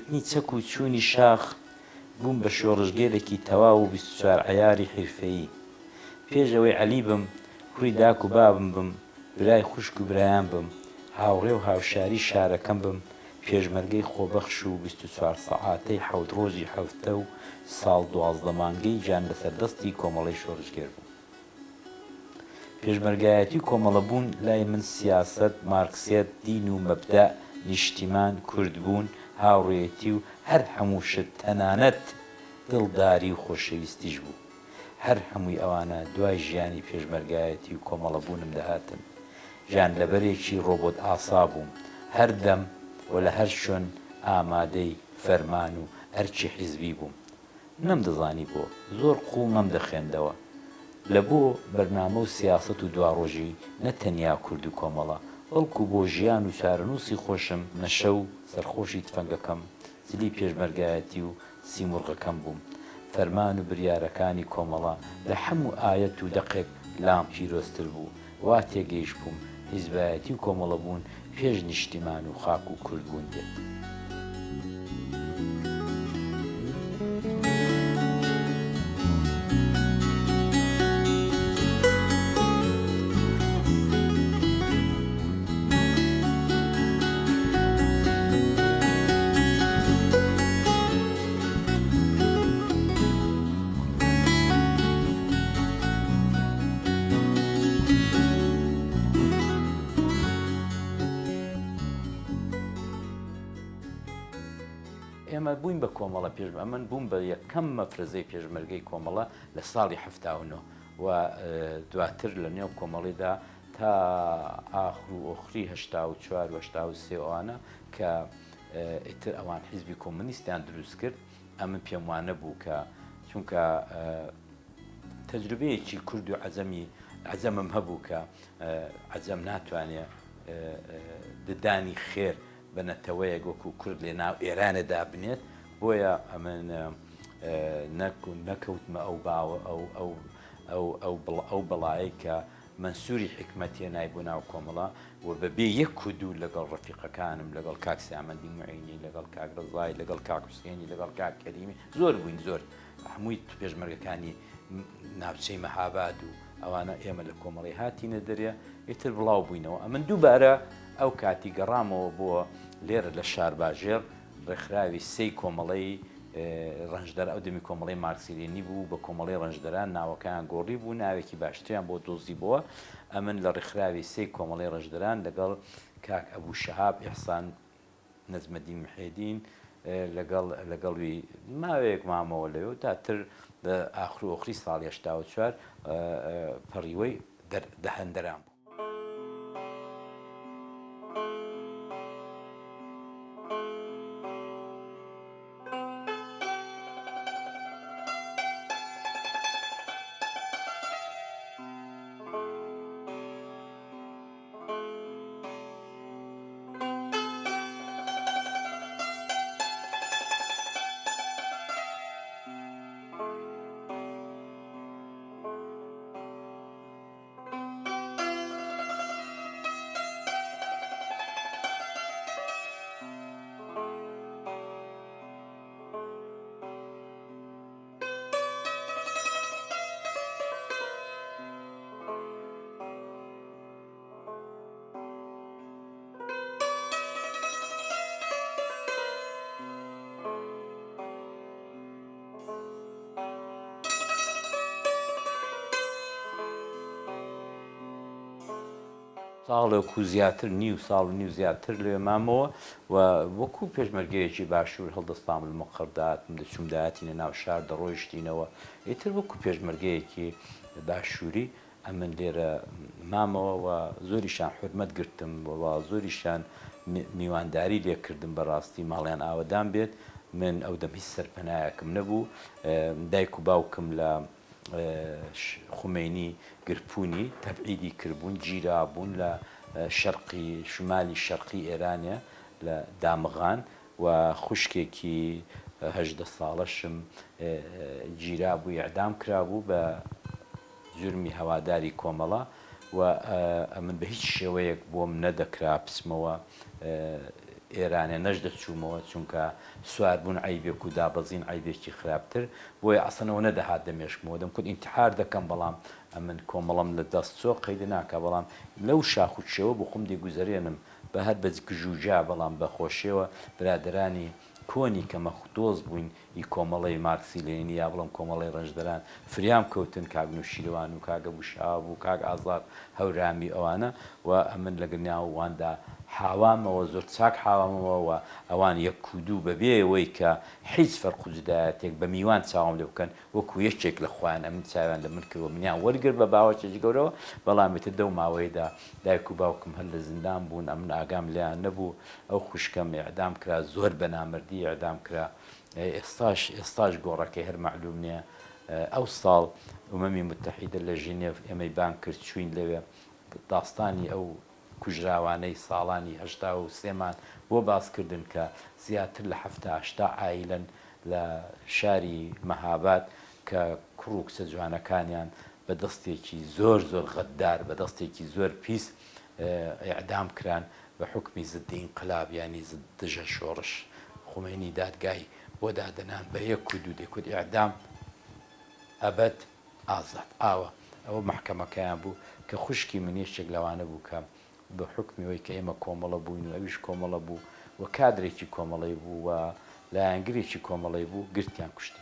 گرتنی چەک و چوونی شاخ بووم بە شۆڕژگێرێکی تەواو و 24 عەیاری حرفەیی. پێشەوەی عەلی بم، کوڕی داک و بابم بم، برای خوشک و برایان بم، هاوڕێ و هاوشاری شارەکەم بم، پێشمەرگەی خۆبەخش و 24 سەعاتەی حەوت ڕۆژی هەفتە و ساڵ 12 مانگەی گیان لەسەردەستی کۆمەڵەی شۆڕژگێر بوو. پێشمەرگایەتی و کۆمەڵەبوون لای من سیاسەت، مارکسیەت، دین و مەبدە، نیشتیمان، کوردبوون، هاوڕێیەتی و هەر هەموو شت، تەنانەت دڵداری و خۆشەویستیش بوو. هەر هەمووی ئەوانە دوای ژیانی پێشمەرگایەتی و کۆمەڵەبوونم دەهاتن. گیانلەبەرێکی ڕۆبۆت ئاسا بووم، هەر دەم و لە هەر شوێن ئامادەی فەرمان و ئەرکی حیزبی بووم. نەمدەزانی بۆ زۆر قوڵ نەمدەخوێندەوە. لە بۆ بەرنامە و سیاسەت و دواڕۆژی نەتەنیا کورد و کۆمەڵە، بەڵکو بۆ ژیان و چارەنووسی خۆشم، نەشە و سەرخۆشی تفەنگەکەم، جلی پێشمەرگایەتی و سیمرغەکەم بووم. فەرمان و بریارەکانی کۆمەڵە لە هەموو ئایەت و دەقێک لام پیرۆزتر بوو. وا تێگەیشت بووم حیزبایەتی و کۆمەڵەبوون پێش نیشتیمان و خاک و کوردبوون دێت. ئێمە بووین بە کۆمەڵە من بووم بە یەکەم مەفرەزەی پێشمەرگەی کۆمەڵە لە ساڵی 79 و دواتر لە نێو کۆمەڵیدا تا ئاخر و ئۆخری 84 و 83 ئەوانە کە ئیتر ئەوان حیزبی کۆمونیستیان دروست کرد. ئەمن پێم وانە بوو کە چونکە تەجروبەیەکی کورد و عەجەمم هەبوو کە عەجەم ناتوانێت ددانی خێر بە نەتەوەیەک وەکو کورد لێ ناو ئێرانەدا بنێت. بۆیە ئەمن نەکەوتمە ئەو بەڵایی کە منسووری حکمەتیە نای بۆ ناو کۆمەڵە و بەبێ یەک و دوو لەگەڵ ڕەفیقەکانم، لەگەڵ کاک سامەندی موعینی، لەگەڵ کاک ڕزای، لەگەڵ کاک حوسێنی، لەگەڵ کاک کەریمی زۆر بووین، زۆر هەمووی پێشمەرگەکانی ناوچەی مەهاباد و ئەوانە ئێمە لە کۆمەڵی هاتینە دەرێ ئیتر بڵاو بووینەوە. ئەمن دووبارە ئەو کاتی گەڕامەوە بۆ لێرە لە شارباژێر ڕێکخراوی سێی کۆمەڵەی ڕەنجدەر ئەو دەمی کۆمەڵی مارکسیلێنی بوو بە کۆمەڵی ڕەنجدەران ناوەکان گۆڕی بوو، ناوێکی باشتریان بۆ دۆزی بووە. ئەمن لە ڕێکخراوی سێی کۆمەڵی ڕەنجدەران لەگەڵ کاک ئەبوو شەهاب، ئیحسان نەجمەدین محێدین لەگەڵوی ماوەیەک مامەوە لەوێ و تاتر لە ئاخر و ئۆخری ساڵی 84 پەڕیوەی دەهەندەران بوو. ساڵێک و زیاتر نیو ساڵ و نیو زیاتر لێ مامەوە و وەکو پێشمەرگەیەکی باشوور هەڵدەستام لە مەقڕدات دەچووم داهاتینە ناو شار دەڕۆیشتینەوە ئیتر وەکو پێشمەرگەیەکی باشووری ئەمن لێرە مامەوە و زۆریشان حورمەت گرتم و زۆریشان میوانداری لێکردم بەڕاستی ماڵیان ئاوەدان بێت. من ئەو دەم هیچ سەرپەنایەکم نەبوو. دایک و باوکم لە خومینی گرپوونی تەبعیدی کردبوون، گیرا بوون لە شەرقی شمالی شەرقی ئێرانە لە دامغان و خوشکێکی 18 ساڵەشم گیرا بوو، ئیعدام کرابوو بە جورمی هەواداری کۆمەڵە و ئەمن بە هیچ شێوەیەک بۆم نەدەکرا بچمەوە ئێرانێ نەش دەچوومەوە چونکە سواربوون عیبێک و دابەزین عیبێکی خراپتر بۆیە ئەسنەوە نەدەهات دەمێشکمەوە دەمکوت ئینتحار دەکەم بەڵام ئەمن کۆمەڵم لە دەست چۆ قەیدە ناکە بەڵام لەو شاخ و شێوە بۆ خۆم دێگوزارێنم بە هەر بە گژوجا بەڵام بەخۆشیەوە برادرانی کۆنی کە مەخدۆز بووین ئی کۆمەڵی مارکسی لێنینی یا بڵم کۆمەڵی ڕەنجدەران فریام کەوتن کاک نوشیروان و کاگە بوشاب و کاک ئازاد هەورامی ئەوانە و ئەمن لە گرنیا و واندا حاوامەوە زۆر چاک حاوامەوە و ئەوان یەک کودوو بەبێەوەی کە هیچ فەرق و جودایەتێک بە میوان چاوم لێ بکەن وەکو یەکێک لە خوایان ئەمن چاویان لە من کردوە منیان وەرگر بە باوەچێکی گەورەوە بەڵامێتە دەو ماوەیەدا دایک و باوکم هەر لە زیندان بوون ئەمن ئاگام لیان نەبوو ئەو خوشکەم ئیعدام کرا زۆر بە نامردی ئیعدام کرا ئێستاش گۆڕەکەی هەر معلوم نییە ئەو ساڵ ئومەمی متحیدە لە ژینێڤ ئێمەی بان کرد چوین لەوێ داستانی ئەو کوژراوانەی ساڵانی هەشتا و سێمان بۆ باسکردن کە زیاتر لە هەفتا ئایلەن لە شاری مەهاباد کە کوڕ و کچە جوانەکانیان بە دەستێکی زۆر زۆر غەددار بە دەستێکی زۆر پیس ئیعدام کران بە حکمی ضد ئینقلاب ینی ضد دژە شۆڕش خومێنی دادگای بۆ دادەنان بە یەک و دوو دێکوت ئیعدام ئەبەد ئازاد ئاوە ئەوە محکەمەکەیان بوو کە خوشکی منیشتێک لەوانە بوو کە بە حکمیەوەی کە ئێمە کۆمەڵە بووین و ئەویش کۆمەڵە بوو و کادرێکی کۆمەڵی بوو و لایەنگرێکی کۆمەڵی بوو گرتیان کوشتی.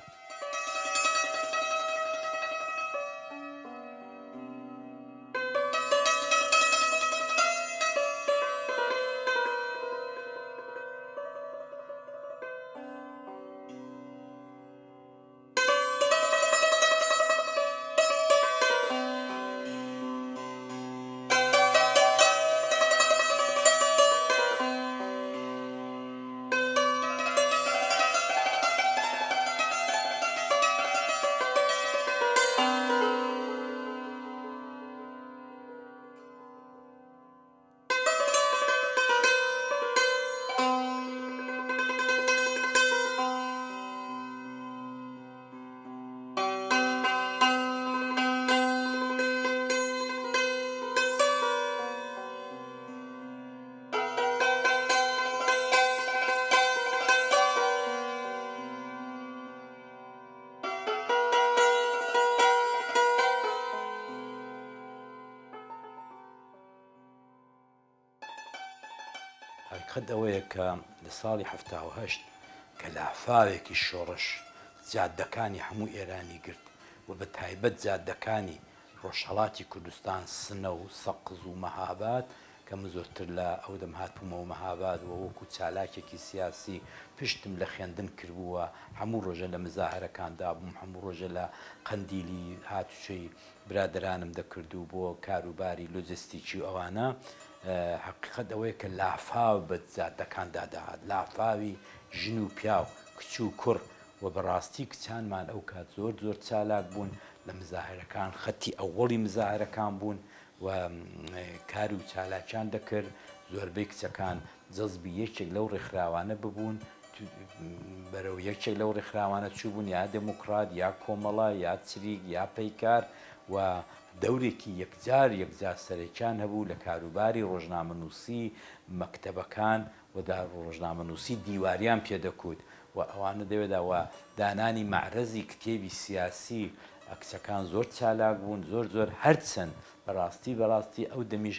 حقیقەت ئەوەیە کە لە ساڵی هەفتاهەشت کە لافاوێکی شۆڕش جادەکانی هەموو ئێرانی گرت و بە تایبەت جادەکانی ڕۆژهەڵاتی کوردستان سنە و سەقز و مەهاباد کە من زۆرتر لە ئەو دەم هاتبوومەوە مەهاباد و وەکو چالاکێکی سیاسی پشتم لە خوێندن کردبووە هەموو ڕۆژە لە مزاهرەکاندا بووم هەموو ڕۆژە لە قەندیلی هاتوچەی برادرانم دەکردو بۆ کاروباری لۆجستیکی و ئەوانە حقیقەت ئەوەیە کە لافاو بە جادەکاندا داهات لافاوی ژن و پیا و کچ و کوڕ و بەڕاستی کچانمان ئەو کات زۆر زۆر چالاک بوون لە مزاهرەکان خەتی ئەوەڵی مزاهرەکان بوون و کار و چالاکیان دەکرد زۆربەی کچەکان جەزبی یەکێک لەو ڕێکخراوانە ببوون بەرەو یەکێک لەو ڕێکخراوانە چوو بوون یا دموکرات یا کۆمەڵە یا چریک یا پەیکار و دەورێکی یەکجار سەرێکیان هەبوو لە کاروباری ڕۆژنامەنووسی مەکتەبەکان و ڕۆژنامەنووسی دیواریان پێدەکوت و ئەوانە دەوێتەوە دانانی معرەزی کتێبی سیاسی کچەکان زۆر چالاک بوون زۆر هەرچەند بەڕاستی ئەو دەمیش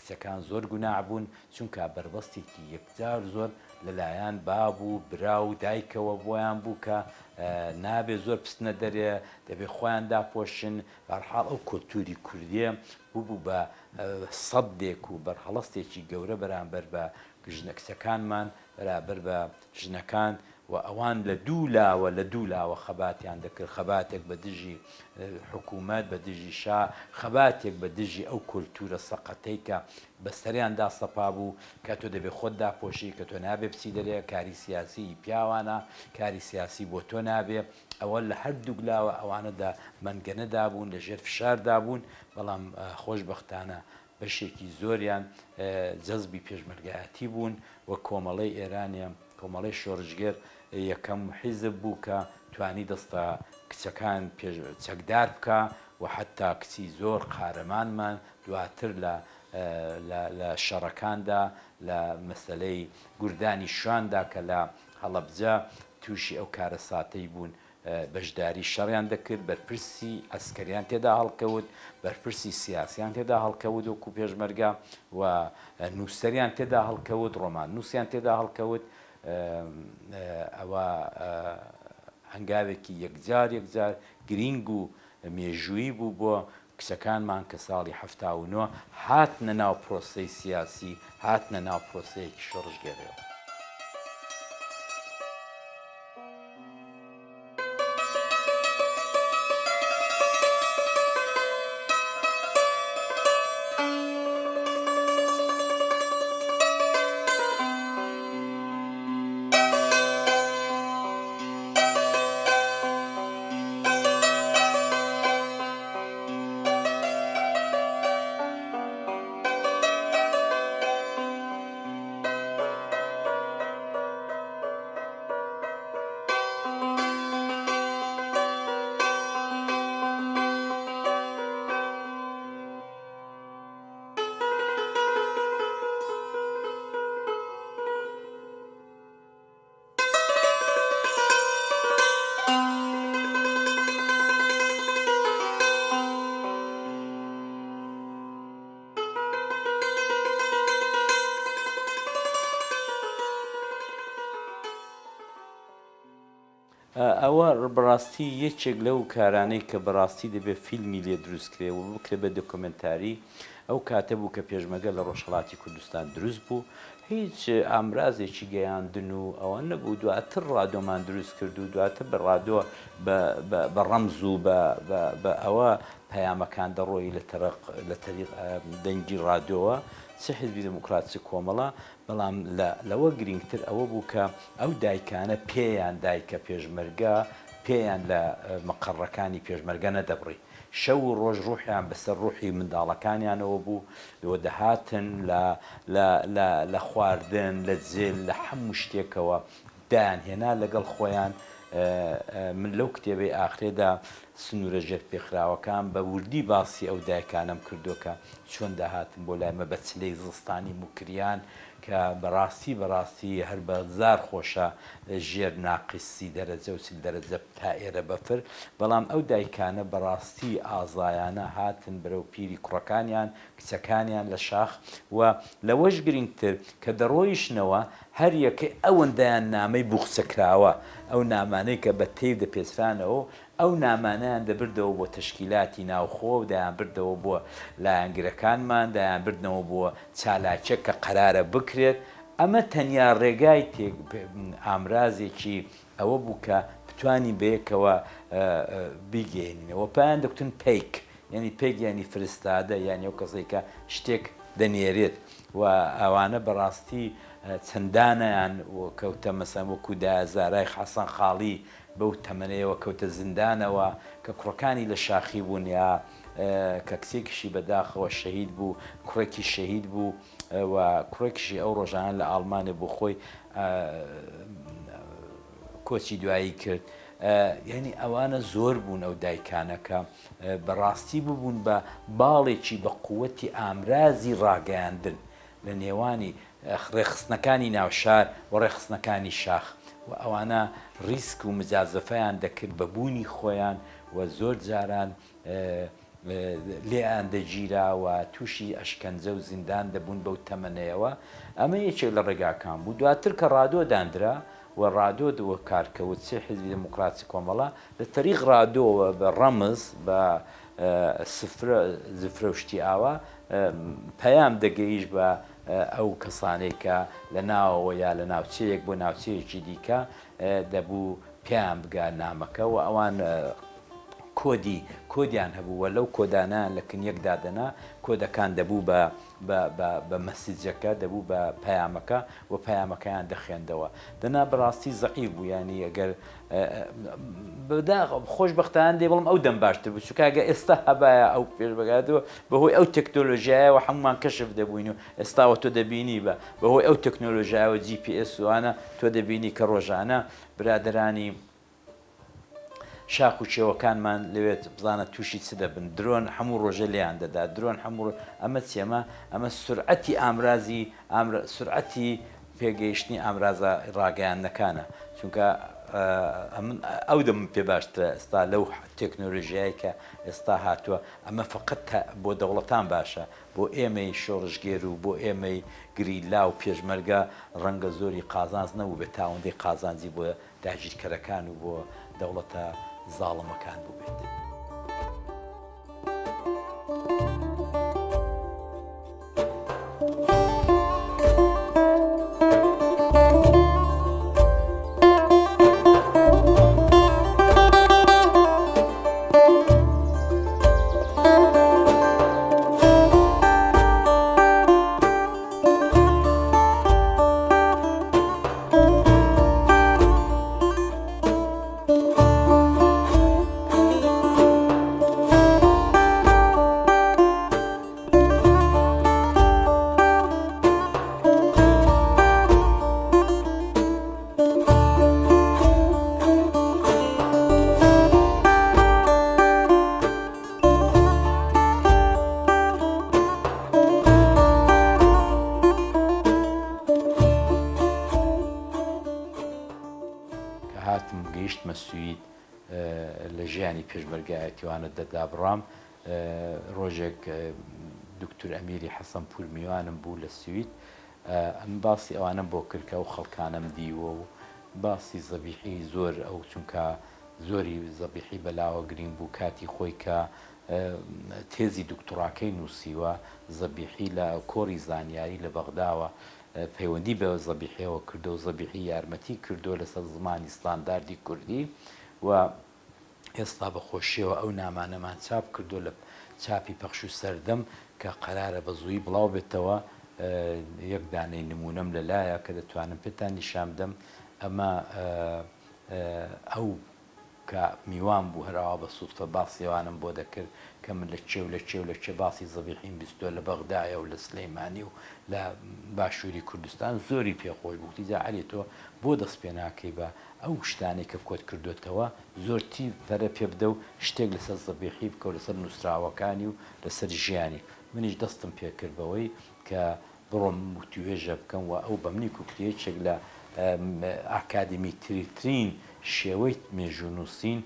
کچەکان زۆر گوناح بوون چونکە بربەستێکی یەکجار زۆر لەلایەن بابوو برا و دایکەوە بۆیان بوو کە نابێ زۆر پستنە دەرێ دەبێ خۆیان داپۆشن بەرحاڵ ئەو کۆلتوری کوردیە بوو بە سەدێک و بەرهەڵەستێکی گەورە بەرامبەر بە کچەکانمان بەرامبەر بە ژنەکان و ئەوان لە دوو لاوە خەباتیان دەکرد خەباتێک بە دژی حکوومەت بە دژی شا خەباتێک بە دژی ئەو کۆلتورە سەقەتەی کە بەسەریاندا سەپا بوو کە تۆ دەبێت خۆت داپۆشی کە تۆ نابێ بچی دەرێ کاری سیاسی پیاوانە کاری سیاسی بۆ تۆ نابێ ئەوە لە هەردوو لاوە ئەوانەدا مەنگەنەدا بوون لەژێر فشاردا بوون بەڵام خۆشبەختانە بەشێکی زۆریان جەزبی پێشمەرگایەتی بوون و کۆمەڵەی ئێرانیە کۆمەڵەی شۆڕژگەر یەکەم حیزب بوو کە توانی دەستە کچەکان چەکدار بکە و حتا کچی زۆر قارەمانمان دواتر لە لە شەڕەکاندا لە مەسلەی گوردانی شواندا کە لە هەڵەبجە تووشی ئەو کارە ساتەی بوون بەشداری شەڕیان دەکرد بەرپرسی ئەسکەریان تێدا هەڵکەوت بەرپرسی سیاسیان تێدا هەڵکەوت وەکو پێشمەرگە و نووسەریان تێدا هەڵکەوت ڕۆمان نووسیان تێدا هەڵکەوت ئەوە هەنگاوێکی یەکجار گرنگ و مێژووی بوو بۆ کچەکانمان کە ساڵی 79 هاتنە ناو پرۆسەی سیاسی هاتنە ناو پرۆسەیەکی شۆڕژگەڕێەوە. ئەوە بەڕاستی یەکێک لەو کارانەی کە بەڕاستی دەبێت فیلمی لێ دروستکرێ و بکرێ بە دۆکۆمنتاری ئەو کاتە بوو کە پێشمەگە لە ڕۆژهەڵاتی کوردستان دروست بوو هیچ ئامرازێکی گەیاندن و ئەوە نەبوو دواتر ڕادۆمان دروست کرد و دواتر بە ڕادۆ بە ڕەمز و بە ئەوە پەیامەکان دەڕۆی لە تەریق دەنگی ڕادۆوە چه حزبی دموکراسی کۆمەڵە بەڵام لەوە گرنگتر ئەوە بوو کە ئەو دایکانە پێیان دایکە پێشمەرگە پێیان لە مەقەڕەکانی پێشمەرگە نەدەبڕی شەو و ڕۆژ ڕوحیان بەسەر ڕوحی منداڵەکانیانەوە بوو لەوە دەهاتن لە خواردن لە جێل لە هەموو شتێکەوە دایانهێنا لەگەڵ خۆیان من لەو کتێبەی ئاخرێدا سنوورە ژێر پێخراوەکان بە وردی باسی ئەو دایکانم کردوکە چۆن داهاتن بۆ لای مە بە چلەی زستانی موکریان کە بەڕاستی هەر بەزار خۆشە ژێر ناقیسی دەرەجە و چل دەرەجە تا ئێرە بەفر بەڵام ئەو دایکانە بەڕاستی ئازایانە هاتن بەرەو پیری کوڕەکانیان کچەکانیان لە شاخ و لەوەش گرنگتر کە دەڕۆیشنەوە هەر یەکەی ئەوەندەیان نامەی بوخچەکراوە ئەو نامانەی کە بە تێی دەپێچرانەوە ئەو نامانیان دەبردەوە بۆ تەشکیلاتی ناوخۆ و دایان بردەوە بۆ لایەنگرەکانمان دایان بردنەوە بۆ چالاکیە کە قەرارە بکرێت ئەمە تەنیا ڕێگای ئامرازێکی ئەوە بوو کە بتوانی بەیەکەوە بیگەێنینەوە پایان دەکتن پیک یعنی پیک ینی فرستادە یانی ئەو کەسێک کە شتێک دەنێرێت و ئەوانە بەڕاستی چەندانیان کەوتە مەسەن وەکو دازارای حەسەن خاڵی بەو تەمەنەیەوە کەوتە زیندانەوە کە کوڕەکانی لە شاخی بوون یا کە کچێکیشی بەداخەوە شەهید بوو کوڕێکی شەهید بوو و کوڕێکیشی ئەو ڕۆژانە لە ئاڵمانیا بۆ خۆی کۆچی دوایی کرد یعنی ئەوانە زۆر بوون ئەو دایکانەکە بەڕاستی ببوون بە باڵێکی بە قووەتی ئامرازی ڕاگەیاندن لە نێوانی ڕێخستنەکانی ناوشار و ڕێخستنەکانی شاخ و ئەوانە ریسک و مجازەفەیان دەکرد بە بوونی خۆیان و زۆر جاران لێیان دەگیرا و تووشی ئەشکەنجە و زیندان دەبوون بەو تەمەنەیەوە ئەمە یەکێک لە ڕێگاکان بوو دواتر کە ڕادۆ دانرا و ڕادۆ دەوە کارکەوت چێ حزبی دموکراسی کۆمەڵە لە تەریق ڕادۆوە بە ڕەمز بە زفرە شتی ئاوا پەیام دەگەیش بە ئەو کەسانێک کە لە ناوەوە یا لە ناوچەیەک بۆ ناوچەیەکی دیکە دەبوو پێیان بگە نامەکە و ئەوان کۆدیان هەبووە لەو کۆدانیان لە کنیەکدا دەنا کۆدەکان دەبوو بە مەسیجەکە دەبوو بە پەیامەکە و پەیامەکەیان دەخێندەوە دەنا بەڕاستی زەعیف بوو ینی ئەگەر خۆشبەختانە دێ بەڵام ئەو دەم باشتر بوو چونکە ئێستا هەبایە ئەو پێشبگاتەوە بەهۆی ئەو تەکنۆلۆژیایەوە هەمومان کەشف دەبووین و ئێستاوە تۆ دەبینی بە بەهۆی ئەو تەکنۆلۆژیایەوە GPS وانە تۆ دەبینی کە ڕۆژانە برادرانی شاخ و چێوەکانمان لەوێت بزانە تووشی چ دەبن درۆن هەموو ڕۆژە لێیان دەدا درۆن هەموو ئەمە چێمە ئەمە سورعەتی ئامرازی سورعەتی پێگەیشتنی ئامرازە ڕاگەیاندنەکانە چونکە ئەو دەم پێ باشترە ئێستا لەو تەکنۆلۆژیایی کە ئێستا هاتووە ئەمە فقط بۆ دەوڵەتان باشە بۆ ئێمەی شۆڕژگێر و بۆ ئێمەی گریلا و پێشمەرگە ڕەنگە زۆری قازانز نەبوو بێت تاوەندەی قازانجی بۆ داگیرکەرەکان و بۆ دەوڵەتە زاڵمەکان بوو بێت. هاتم گەیشتمە سوید لە ژیانی پێشمەرگایەتیوانە دەدابڕام ڕۆژێک دکتور ئەمیری حەسەن پور میوانم بوو لە سوید ئەم باسی ئەوانم بۆ کردکە و خەڵکانم دیوە و باسی زەبیحی زۆر ئەو چونکە زۆری زەبیحی بەلاوە گرنگ بوو کاتی خۆی کە تێزی دکتۆراکەی نووسیوە زەبیحی لە کۆری زانیاری لە بەغداوە پەیوەندی بە زەبیحیەوە کردو و زەبیحی یارمەتی کردو لەسەر زمانی ستانداردی کوردی و ئێستا بەخۆشیەوە ئەو نامانەمان چاپ کردو لە چاپی پەخش و سەردەم کە قەرارە بە زووی بڵاو بێتەوە یەک دانەی نمونەم لەلایە کە دەتوانم پێتان نیشان بدەم ئەمە ئەو کە میوان بوو هەراوە بە سوودفە باسیێوانم بۆ دەکرد کە من لە چێ باسی زەبیحیم بیستۆ لە بەغدایە و لە سلەیمانی و لە باشووری کوردستان زۆری پێخۆش بوو تیجا عەلی تۆ بۆ دەست پێ ناکەی بە ئەو شتانێک کە کۆت کردوێتەوە زۆرتی فەرە پێ بدە و شتێک لەسەر زەبیحی بکە و لەسەر نووسراوەکانی و لەسەر ژیانی منیش دەستم پێکردبەوەی کە بڕۆم وتیوێژە بکەم و ئەو بەمنی کوکتێچێک لە ئاکادمی ترین شێوەی مێژوونووسین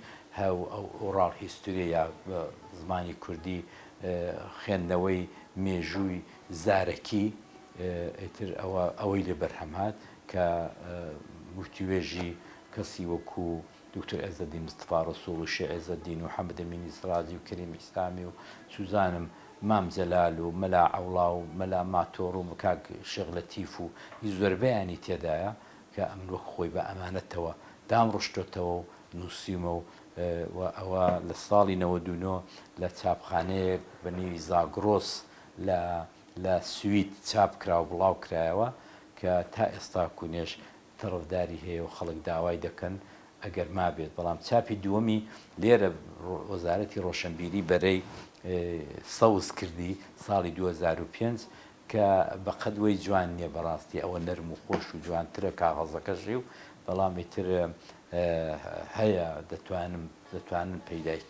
ئۆڕاڵ هیستوریا یا زمانی کوردی خوێندنەوەی مێژووی زارەکی ئیتر ئەوەی لێ بەرهەمهات کە وتیوێژی کەسی وەکو دکتۆر عێزەدین مستفا ڕەسوڵ و شێخ عێزەدین و حەمەد ئەمینی سرازی و کەریم ئیسلامی و سوزانم مام جەلال و مەلا عەوڵا و مەلا ماتۆڕ و کاک شێخ لەتیف و زۆربەیانی تێدایە کە ئەمن وەک خۆی بە ئەمانەتەوە دام ڕشتۆتەوە و نووسیمە و ئەوە لە ساڵی 99 لە چاپخانەیەک بە نێوی زاگرۆس لە سوید چاپ کرا و بڵاو کرایەوە کە تا ئێستا کوونێش تەڕەفداری هەیە و خەڵک داوای دەکەن ئەگەر مابێت بەڵام چاپی دووەمی لێرە وەزارەتی ڕۆشنبیری بەرەی سەوز کردی ساڵی 2005 کە بەقەدوەی جوان نییە بەڕاستی ئەوە نەرم و خۆش و جوانترە کاغەزەکەژی و بەڵامی تر هەیە دەتوانن پەیدایک.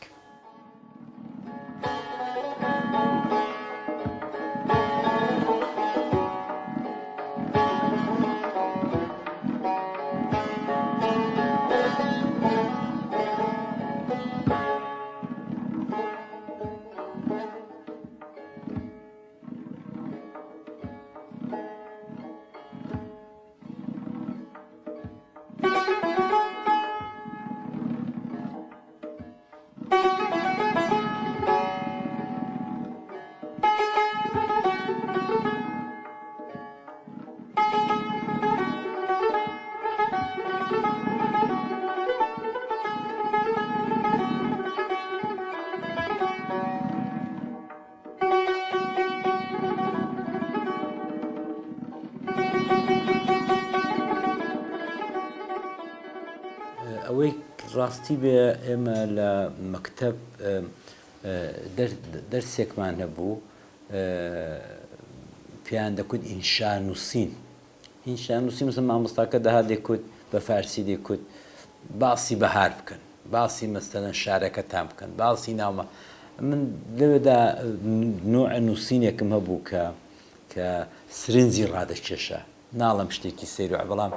ئەوەی ڕاستی بێ ئێمە لە مەکتەب دەرسێکمان هەبوو پێیان دەکوت ئینشانووسین ئینشانووسی مثل مامۆستاکە دەهات دەکوت بە فارسی دەکوت باسی بەهار بکەن باسی مەسەلەن شارەکەتان بکەن باسی ناومە من لەوێدا نوع نووسینێکم هەبوو کە سرنجی ڕادەکێشە ناڵم شتێکی سەیر بەڵام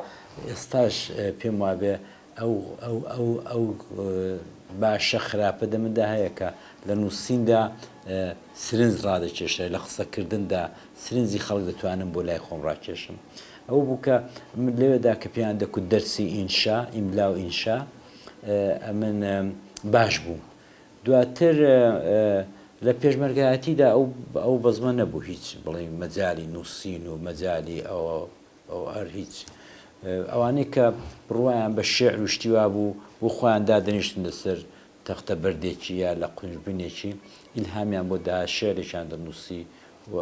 ئێستاش پێم وابێ ئەو باشە خراپە دەمەدا هەیە کە لە نووسیندا سرنج ڕادەکێشە لە قسەکردندا سرنجی خەڵک دەتوانم بۆ لای خۆم ڕاکێشم ئەو بوو کە من لەوێدا کە پێیان دەکوت دەرسی ئینشا ئیملا و ئینشا من باش بووم دواتر لە پێشمەرگایەتیدا ئەو بەزمە نەبوو هیچ بڵێ مەجای نووسین و مەجای ئەو هەر هیچ ئەوانەی کە بڕوایان بە شێعر و شتیوا بوو بۆ خۆیان دادەنیشتن لەسەر تەختە بەردێکی یا لە قونجبینێکی ئیلهامیان بۆ دا شێعرێکیان دەنووسی و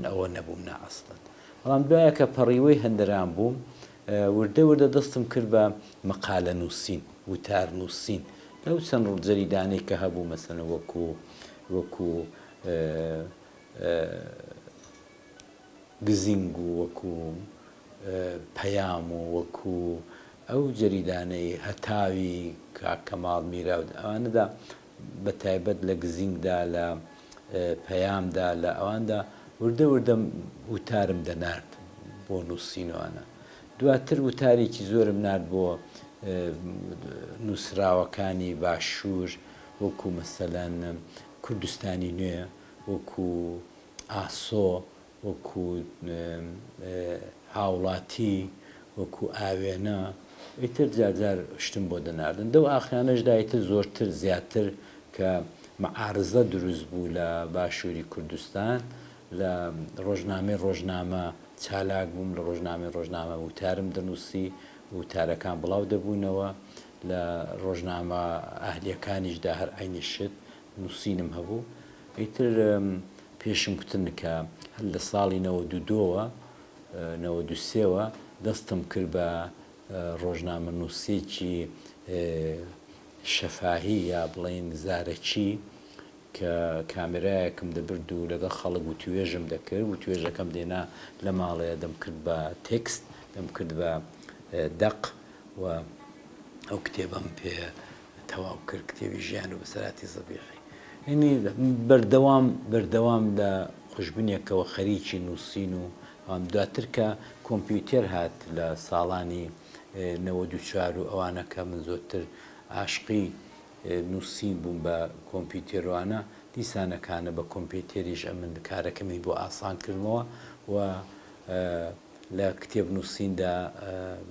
ئەوە نەبووم نائەسڵن بەڵام دوایە کە پەڕیوەی هەندەران بووم وردە وردە دەستم کرد بە مەقالە نووسین وتار نووسین لەو چەند جەریدانەی کە هەبوو مەسەلەن وەکو گزینگ و وەکو پەیام و وەکو ئەو جەریدانەی هەتاوی کاکەماڵ میراود ئەوانەدا بە تایبەت لە گزینگدا لە پەیامدا لە ئەواندا وردە وردە وتارم دەنارد بۆ نووسینەوانە دواتر وتارێکی زۆرم نرد بۆ نووسراوەکانی باشوور وەکو مەسەلەن کوردستانی نوێ وەکو ئاسۆ وەکو هاوڵاتی وەکو ئاوێنە ئیتر جارجار شتم بۆ دەناردن دەو ئاخرانەشدا ئیتر زۆرتر زیاتر کە مەعارزە دروست بوو لە باشووری کوردستان لە ڕۆژنامە چالاک بووم لە ڕۆژنامە وتارم دەنووسی وتارەکان بڵاو دەبوونەوە لە ڕۆژنامە ئەهلیەکانیشدا هەر عینی شت نووسینم هەبوو ئیتر پێشم کوتن کە هەر لە ساڵی 92ەوە 93ەوە دەستم کرد بە ڕۆژنامە نووسێکی شەفاهی یا بڵێن زارەکی کە کامێرایەکم دەبرد و لەگەڵ خەڵک و توێژم دەکرد و توێژەکەم دێنا لە ماڵەیە دەم کرد بە تێکست دەم کرد بە دەق و ئەو کتێبم پێ تەواو کرد کتێبی ژیان و بەسەراتی زەبیحی یعنی بەردەوام لە خوشببینێکەوە خەریکی نووسین و دواتر کە کۆمپیوتەر هات لە ساڵانی 94 و ئەوانە کە من زۆرتر عاشقی نووسین بووم بە کۆمپیوتەروانە دیسانەکانە بە کۆمپیوتەریش ئەمن کارەکەمی بۆ ئاسان کردمەوە و لە کتێب نووسیندا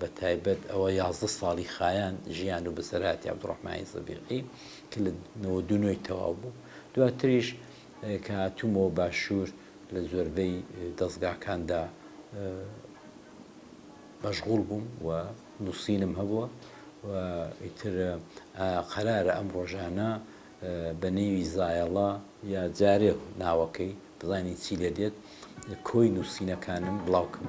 بە تایبەت ئەوە 11 ساڵی خایان ژیان و بەسەراتی عەبدوڕەحمانی زەبیحی کە لە 92 تەواو بوو دواتریش کە هاتوومەوە باشوور لە زۆربەی دەستگاکاندا مەشغوڵ بووم و نووسینم هەبووە و ئیتر قەرارە ئەم ڕۆژانە بە نێوی زایەڵە یا جارێ ناوەکەی بزانی چی لێ دێت کۆی نووسینەکانم بڵاوکەم.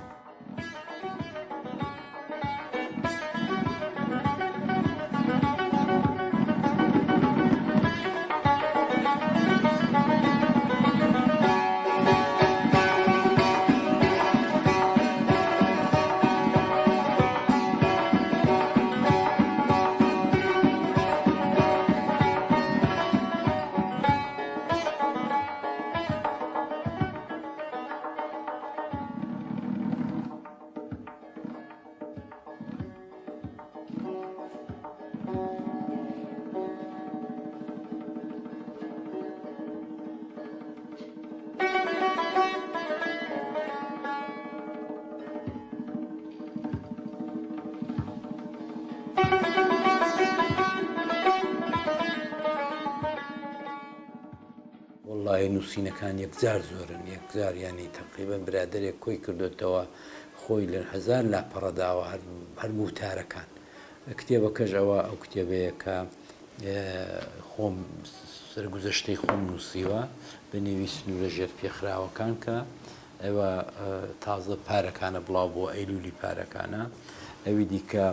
وڵی نووسینەکان یەکجار زۆرن یەکجار ینی تەقریبەن برادێک کۆی کردوێتەوە خۆی لە هەزار لاپەڕەداوە هەر وتارەکان کتێبەکەش ئەوە ئەو کتێبەیە کە خۆم سەرگوزەشتەی خۆم نووسیوە بنویسن و لە ژێر پێخراوەکان کە ئەوە تازە پارەکانە بڵاو بۆ ئەیلولی پارەکانە ئەوی دیکە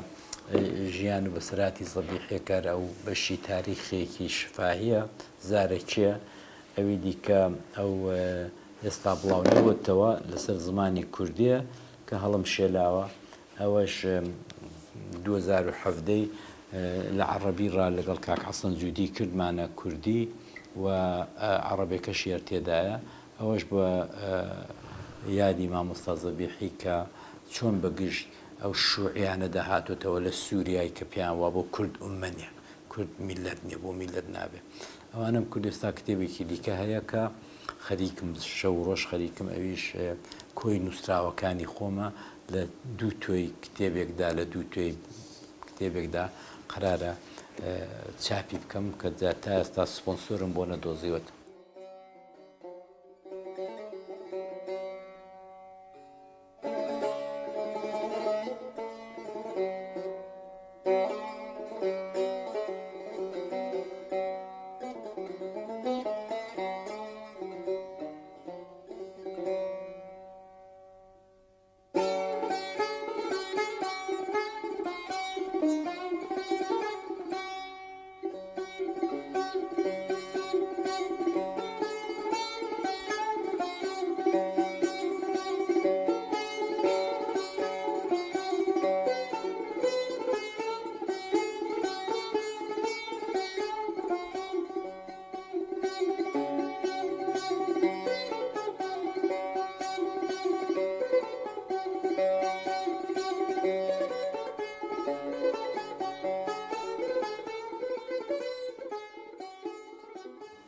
ژیان و بەسەراتی زەبیحێکار ئەو بەشی تاریخێکی شفاهیە زارەکیە ئەوی دیکە ئەو ئێستا بڵاو نەبووتەوە لەسەر زمانی کوردیە کە هەڵم شێلاوە ئەوەش 2017 لە عەرەبیڕا لەگەڵ کاک حەسەن جوودی کردمانە کوردی و عەرەبێکەش یەر تێدایە ئەوەش بە یادی مامۆستا زەبیحی کە چۆن بەگشت ئەو شوعیانە داهاتوتەوە لە سووریای کە پێیان وا بۆ کورد ئومەنیە کورد میلەت نییە بۆ میلەت نابێ ئەوانم کوردستان کتێبێکی دیکە هەیە کە خەریکم شەو ڕۆژ خەریکم ئەویش کۆی نووسراوەکانی خۆمە لە دوو تۆی کتێبێکدا لە دوو توێی کتێبێکدا قرارە چاپی بکەم کە تا ئێستا سپۆنسۆرم بۆ نەدۆزیوەت.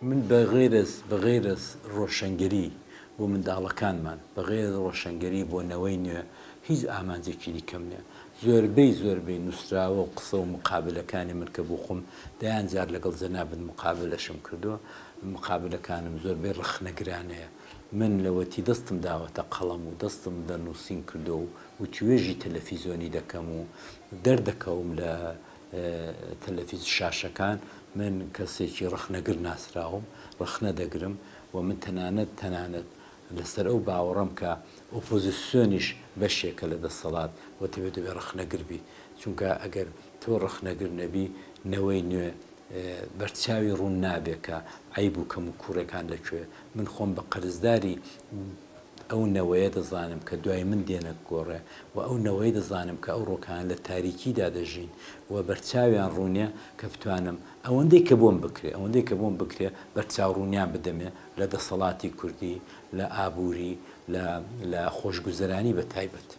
من بەغێرە ڕۆشنگەری بۆ منداڵەکانمان بەغێر ڕۆشنگەری بۆ نەوەی نوێ هیچ ئامانجێکی دیکەم نیە زۆربەی نووسراوە و قسە و مقابلەکانی من کە بۆ خۆم دایان جار لەگەڵ جەنابن مقابلەشم کردووە مقابلەکانم زۆربەی ڕخنەگرانەیە من لەوەتی دەستم داوەتە قەڵەم و دەستم دەنووسین کردو و توێژی تەلەڤیزۆنی دەکەم و دەردەکەوم لە تەلەڤیز شاشەکان من کەسێکی ڕخنەگر ناسراوم ڕخنە دەگرم و من تەنانەت لەسەر ئەو باوەڕەم کە ئۆپۆزیسیۆنیش بەشێکە لە دەسەڵات و دەبێت ڕخنەگر بی چونکە ئەگەر تۆ ڕخنەگر نەبی نەوەی نوێ بەرچاوی ڕوون نابێت کە عیب و کەم و کوڕەکان لەکوێ من خۆم بە قەرزداری ئەو نەوەیە دەزانم کە دوای من دێنە گۆڕێ و ئەو نەوەی دەزانم کە ئەو ڕۆکان لە تاریکیدا دەژین و بەرچاویان ڕوونیە کە بتوانم ئەوەندەی کە بۆم بکرێ بەرچاو ڕوونیان بدەمێ لە دەسەڵاتی کوردی لە ئابووری لە خۆشگوزەرانی بە تایبەت.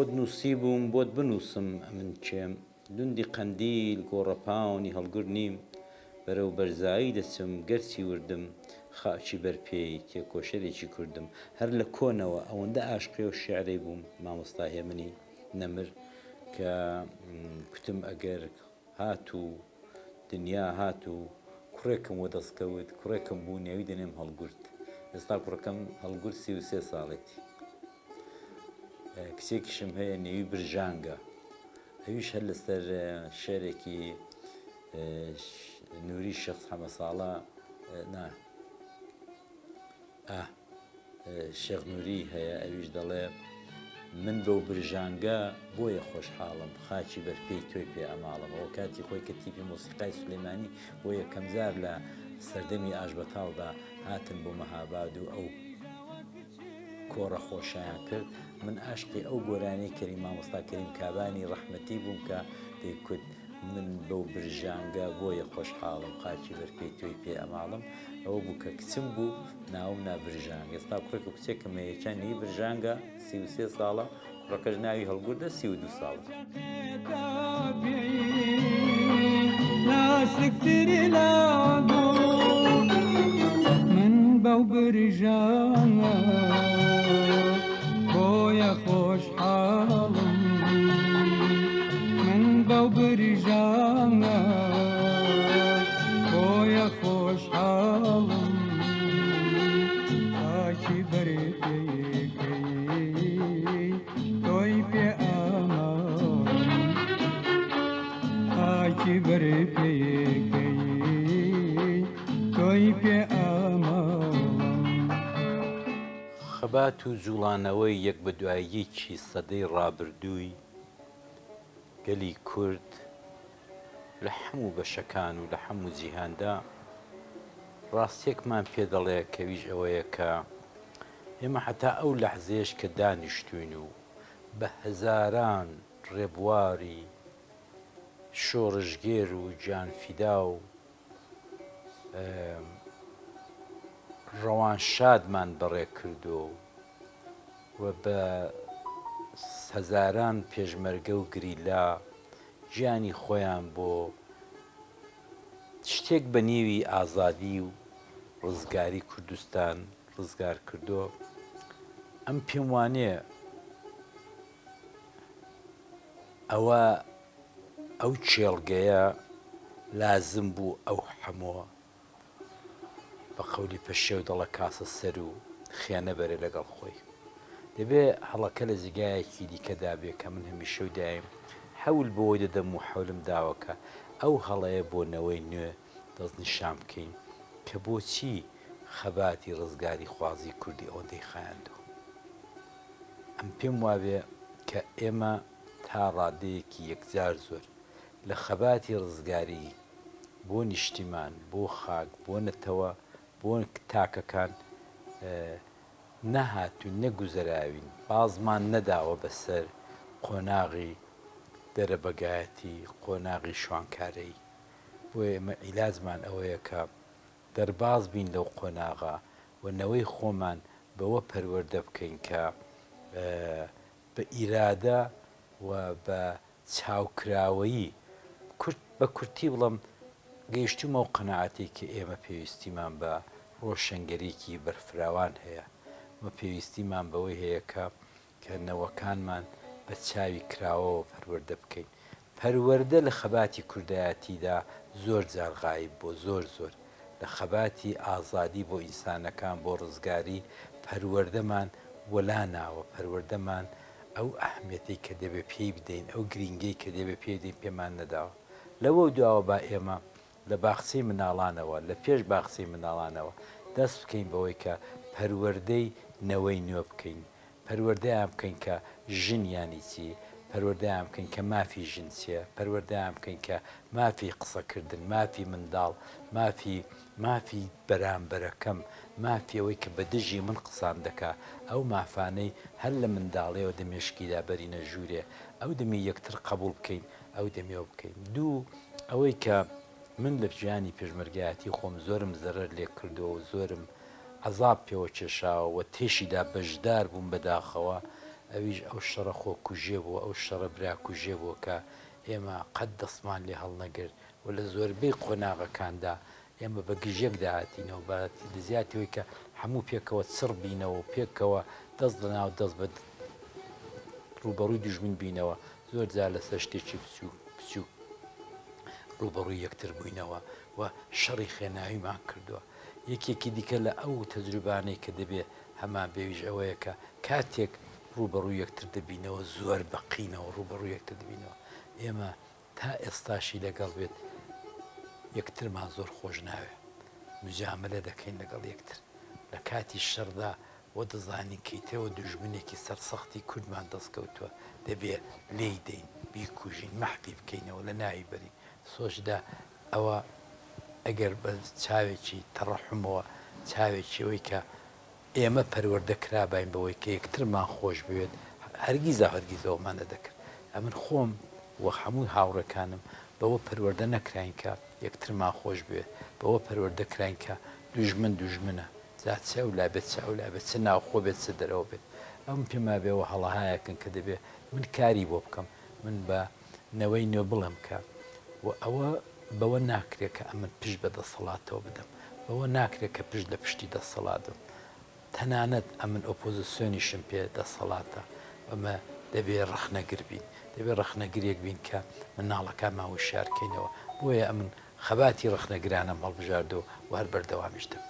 بۆت نووسی بووم بۆت بنووسم من چێم دوندی قەندیل گۆڕەپاونی هەڵگر نیم بەرەو بەرزایی دەچم گەرچی وردم خاچی بەرپێی تێکۆشەرێکی کوردم هەر لە کۆنەوە ئەوەندە ئاشقی و شیعرەی بووم مامۆستا هێمنی نەمر کە کوتم ئەگەر هاتوو دنیا هاتوو کوڕێکم وە دەستکەوت کوڕێکم بوو نێوی دەنێم هەڵگورت ئێستا کوڕەکەم هەڵگورت 33 ساڵێتی کچێکیشم هەیە نێوی برژانگە ئەویش هەر لەسەر شێرێکی نووری شەخص حەمە ساڵە شێخ نووری هەیە ئەویش دەڵێ من بەو برژانگە بۆیە خۆشحاڵم خاچی بەرپێی تۆی پێ ئەماڵم ئەوە کاتی خۆی کە تیپی مۆسیقای سولەیمانی بۆ یەکەم جار لە سەردەمی ئاشبەتاڵدا هاتن بۆ مەهاباد و ئەو کۆڕە خۆشیان کرد من عاشقی ئەو گۆرانەی کەریم مامۆستا کەریم کابانی ڕەحمەتی بووم کە دەیکوت من بەو برژانگە بۆیە خۆشحاڵم خاچی بەرپێی تۆی پێ ئەماڵم ئەوە بوو کە کچم بوو ناوم نا برژانگ ئێستا کوڕێک و کچێکم هەیە چەندی برژانگە 33 ساڵە کوڕەکەش ناوی هەڵگوردە 32 ساڵە من بەو برژانگە بۆیە خۆشحاڵم من بەو برژانگە خەبات و جوڵانەوەی یەک بە دواییەکی سەدەی ڕابردووی گەلی کورد لە هەموو بەشەکان و لە هەموو جیهاندا ڕاستیەکمان پێ دەڵێ کەویش ئەوەیە کە ئێمە حتا ئەو لەحزەیەش کە دانیشتوین و بە هەزاران ڕێبواری شۆڕژگێر و گیانفیدا و ڕەوان شادمان بەڕێ کردو و بە هەزاران پێشمەرگە و گریلا گیانی خۆیان بۆ شتێک بە نێوی ئازادی و ڕزگاری کوردستان ڕزگار کردو. ئەم پێم وانێ ئەو چێڵگەیە لازم بوو ئەو هەمووە بە قەولی پەشێ و دەڵە کاسە سەر و خیانە بەرێ لەگەڵ خۆی. دەبێ هەڵەکە لە جگایەکی دیکەدا بێ کە من هەمیشە و دایم حەول بۆی دەدەم و حەولم داوەکە ئەو هەڵەیە بۆنەوەی نوێ دەستنیشان بکەین کە بۆچی خەباتی ڕزگاری خوازی کوردی ئەوەندەی خایاندووە. ئەم پێم وابێ کە ئێمە تا ڕادەیەکی یەکجار زۆر لە خەباتی ڕزگاری بۆ نیشتیمان بۆ خاک بۆ نەتەوە بۆ تاکەکان نەهاتوین نەگوزەراوین بازمان نەداوە بەسەر قۆناغی دەرەبەگایەتی قۆناغی شوانکارەی. بۆیە ئێمە عیلاجمان ئەوەیە کە دەرباز بین لەو قۆناغا و نەوەی خۆمان بەوە پەروەردە بکەین کە بە ئیرادە و بە چاوکراوەیی بە کورتی بڵم گەیشتومە و قەنەعەتی کە ئێمە پێویستیمان بە ڕۆشنگەرێکی بەرفراوان هەیە و پێویستیمان بەوەی هەیە کە نەوەکانمان بە چاوی کراوەوە پەروەردە بکەین. پەروەردە لە خەباتی کوردایەتیدا زۆر جار غایب بۆ زۆر لە خەباتی ئازادی بۆ ئینسانەکان بۆ ڕزگاری پەروەردەمان وەلا ناوە پەروەردەمان ئەو ئەهمیەتی کە دەبێ پێی بدەین ئەو گرنگەی کە دەبێ پێ بدەین پێمان نەداوە. لەوە دواوە با ئێمە لە باخچەی مناڵانەوە لە پێش باخچەی مناڵانەوە دەست بکەین بەوەی کە پەروەردەی نەوەی نوێ بکەین پەروەردەیان بکەین کە ژنیانی چی پەروەردەیان بکەین کە مافی ژن چیە پەروەردەیان بکەین کە مافی قسەکردن مافی منداڵ مافی بەرامبەرەکەم مافی ئەوەی کە بە دژی من قسان دەکا ئەو مافانەی هەر لە منداڵەوە دەمێشکیدا بەرینە ژوورێ ئەو دەمی یەکتر قبول بکەین ئەو دەمێوە بکەین. دوو ئەوەی کە من لە ژیانی پێشمەرگایەتی خۆم زۆرم زەرەر لێ کردەوە و زۆرم عەزاب پێوە کێشاوە و تێشیدا بەشدار بووم بەداخەوە ئەویش ئەو شەڕە خۆ کوژێ بووە ئەو شەڕە برا کوژێ بووە کە ئێمە قەت دەستمان لێ هەڵنەگرت و لە زۆربەی قۆناغەکاندا ئێمە بە گژێک داهاتینەوە بە زیاتیەوەی کە هەموو پێکەوە چڕ بینەوە و پێکەوە دەست لەناو دەست بە ڕوبەڕووی دوژمن بینەوە زۆر جار لەسەر شتێکی بچوو ڕوبەڕووی یەکتر بووینەوە و شەڕی خێناویمان کردووە. یەکێکی دیکە لە ئەو تەجروبانەی کە دەبێ هەمان بێویش ئەوەیە کە کاتێک ڕوبەڕووی یەکتر دەبینەوە زۆر بەقینەوە ڕوبەڕووی یەکتر دەبینەوە ئێمە تا ئێستاشی لەگەڵ بێت یەکترمان زۆر خۆش ناوێ مجاملە دەکەین لەگەڵ یەکتر لە کاتی شەڕدا وە دەزانین کەیتەوە دوژمنێکی سەرسەختی کوردمان دەستکەوتووە دەبێ لێی دەین بیکوژین مەحوی بکەینەوە لە ناوی بەری سۆشدا ئەوە ئەگەر بە چاوێکی تەڕەحمەوە چاوێکی ئەوەی کە ئێمە پەروەردە کرابین بەوەی کە یەکترمان خۆش بوێت هەرگیزەوەمان نەدەکرد. ئەمن خۆم وە هەمووی هاوڕەکانم بەوە پەروەردە نەکراین کە یەکترمان خۆش بوێت بەوە پەروەردە کراین کە دوژمنە جات چە و لا بێت چا و لا بێت چ ناوخۆ بێت چ دەرەوە بێت. ئەم پێما بێەوە هەڵەهایەکن کە دەبێ من کاری بۆ بکەم من بە نەوەی نوێ بڵم کە و ئەوە بەوە ناکرێت کە ئەمن پشت بە دەسەڵاتەوە بدەم بەوە ناکرێت کە پشت لە پشتی دەسەڵاتم تەنانەت ئەمن ئۆپۆزیسیۆنیشم پێ دەسەڵاتە ئەمە دەبێ ڕەخنەگر بین دەبێت ڕەخنەگرێک بین کە مناڵەکانمان وشارکەینەوە بۆیە ئەمن خەباتی ڕەخنەگرانم هەڵبژاردەوە و هەر بەردەوامیشتم.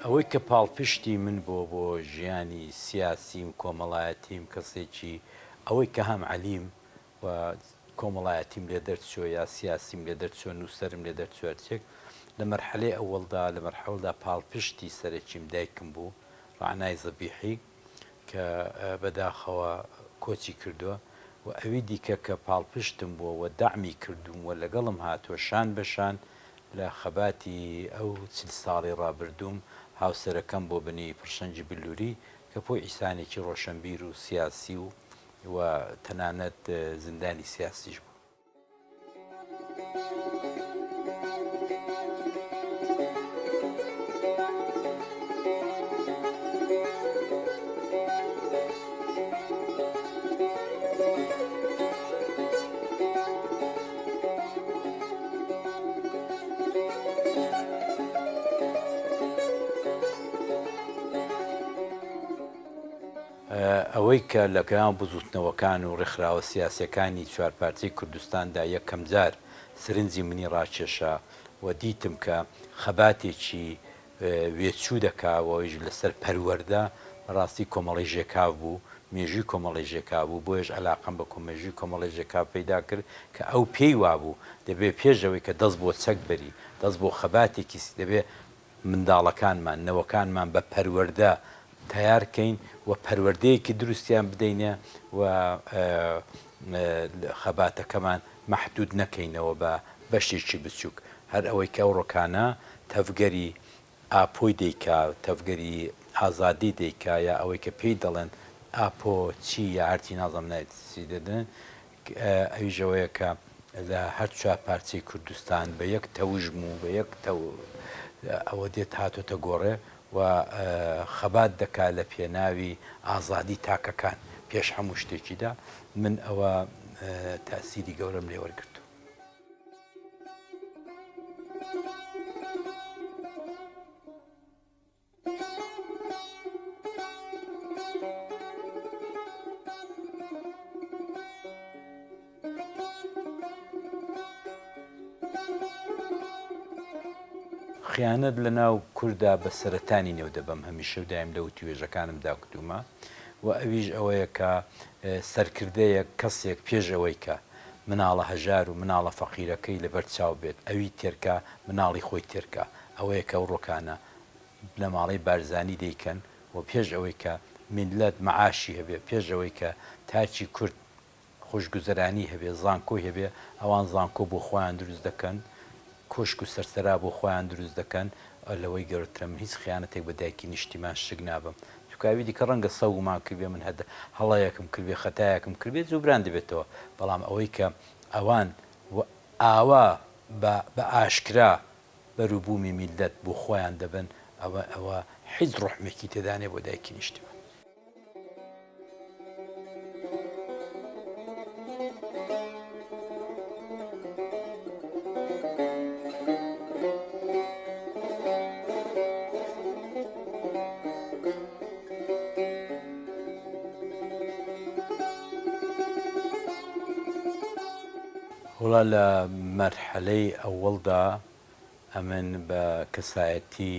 ئەوەی کە پاڵپشتی من بۆ ژیانی سیاسیم کۆمەڵایەتیم کەسێکی ئەوەی کە هەم عەلیم و کۆمەڵایەتیم لێ دەرچووە یا سیاسیم لێ دەرچووە نووسەرم لێ دەرچوێتێک لە مەرحەلەی ئەوەڵدا لە مەرحەوەدا پاڵپشتی سەرەکیم دایکم بوو ڕعنای زەبیحی کە بەداخەوە کۆچی کردووە و ئەوی دیکە کە پاڵپشتم بووە و دەعمی کردوم و لەگەڵم هاتووە شان بەشان لە خەباتی ئەو چل ساڵی ڕابردووم هاوسەرەکەم بۆ بنی پڕشەنجی بلووری کە بۆی ئیسانێکی ڕۆشنبیر و سیاسی و تەنانەت زیندانی سیاسیش بوو. ئەوەی کە لەگەڵ بزوتنەوەکان و ڕێکخراوە سیاسەکانی چوارپارتی کوردستاندا یەکەم جار سرنجی منی ڕاکێشا و دیتم کە خەباتێکی وێچوو دەکاوەوەیش لەسەر پەروەەردە ڕاستی کۆمەڵی ژێکاو بوو مێژووی کۆمەڵی ژێکا بوو بۆیش علاقم بە کۆمەژووی کۆمەڵی ژێکا پەیدا کرد کە ئەو پێی وابوو دەبێت پێشەوەی کە دەست بۆ چەک بەری دەست بۆ خەباتێکی دەبێت منداڵەکانمان نەوەکانمان بە پەروەەردە تیارکەین و پەروەردەیەکی دروستیان بدەینە و خەباتەکەمان مەحدود نەکەینەوە بە بەشێکی بچووک هەر ئەوەی کە ئەو ڕۆکانە تەفگەری ئاپۆی دەیکا تەفگەری ئازادی دەیکا یا ئەوەی کە پێی دەڵێن ئاپۆ چی یا ئارتی نازەم نایسی دەدەن ئەویژەوەیە کە لە هەر چوار پارچەی کوردستان بە یەک تەوژم و بە یەک ئەوە دێت هاتۆتە گۆڕێ و خەبات دەکات لە پێناوی ئازادی تاکەکان پێش هەموو شتێکیدا من ئەوە تاسیری گەورەم لێ وەرگرت. خیانەت لە ناو کووردا بە سەرەتانی نێو دەبم هەمیشە دایم لە وتیوێژەکانم داکتومە و ئەویش ئەوەیە کە سەرکردەیە کەسێک پێشەوەی کە مناڵە هەژار و مناڵە فەقیرەکەی لەبەر چاو بێت ئەوی تێرکە مناڵی خۆی تێرکە ئەوەیە کە ئەو ڕۆکانە لە ماڵی بارزانی دەیکەن و پێش ئەوەی کە میلەت مەعاشی هەبێ پێش ئەوەی کە تاچی کورد خۆشگوزەرانی هەبێ زانکۆی هەبێ ئەوان زانکۆ بۆ خۆیان دروست دەکەن کۆشک و سەرسەرا بۆ خۆیان دروست دەکەن لەوەی گەورەترم هیچ خیانەتێک بە دایکی نیشتیمان شک نابم توکاوی دیکە ڕەنگە سەومان کردێ من هەدە هەڵەیەکم کردێ خەتایەکم کردێت جوبران دەبێتەوە بەڵام ئەوەی کە ئەوان ئاوا بە ئاشکرا بەروبوومی میلەت بۆ خۆیان دەبن ئەوە هیچ ڕحمێکی تێدانێ بۆ دایکی نیشتیمان. وڵا لە مەرحەلەی ئەوەڵدا ئەمن بە کەسایەتی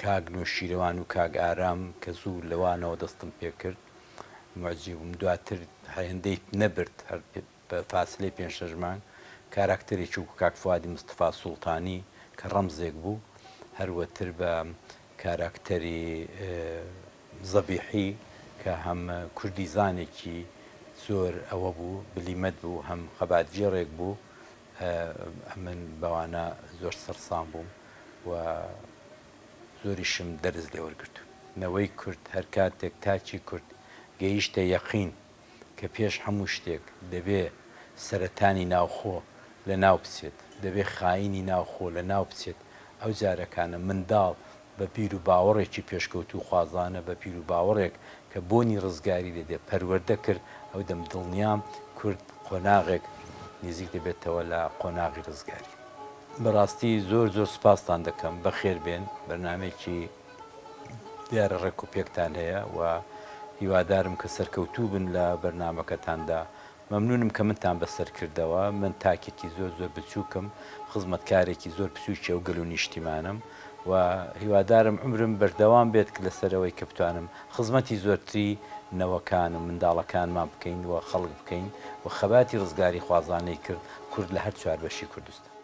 کاک نوێشیروان و کاک ئارام کە زوو لەوانەوە دەستم پێ کرد معجزی بووم دواتر هەندەی نەبرد هەر بە فاسلەی 5-6 مانگ کاراکتەرێکی وەکو کاک فوادی مستەفا سوڵتانی کە ڕەمزێک بوو هەروەتر بە کاراکتەری زەبیحی کە هەم کوردیزانێکی زۆر ئەوە بوو بلیمەت بوو هەم خەباتجێڕێک بوو من بەوانە زۆر سەرسام بووم و زۆریشم دەرز لێ وەرگرت نەوەی کورد هەر کاتێک تاچی کورد گەیشتە یەقین کە پێش هەموو شتێک دەبێ سەرەتانی ناوخۆ لە ناو بچێت دەبێ خاینی ناوخۆ لە ناو بچێت ئەو جارەکانە منداڵ بە پیر و باوەڕێکی پێشکەوت و خوازانە بە پیر و باوەڕێک کە بۆنی ڕزگاری لێدێ پەروەردە کرد ئەو دەم دڵنیام کورد قۆناغێک نزیک دەبێتەوە لە قۆناغی ڕزگاری. بەڕاستی زۆر زۆر سپاستان دەکەم بەخێر بێن بەرنامێکی دیارە ڕێک و پێکتان هەیە و هیوادارم کە سەرکەوتوو بن لە بەرنامەکەتاندا مەمنونم کە منتان بەسەر کردەوە من تاکێکی زۆر زۆر بچووکم خزمەتکارێکی زۆر بچووکی و گەل و نیشتیمانم و هیوادارم عمرم بەردەوام بێت کە لەسەرەوەی کە بتوانم خزمەتی زۆرتری نەوەکانم منداڵەکانمان بکەین و خەڵک بکەین و خەباتی ڕزگاری خوازانەی کرد کورد لە هەر چوار بەشی کوردستان.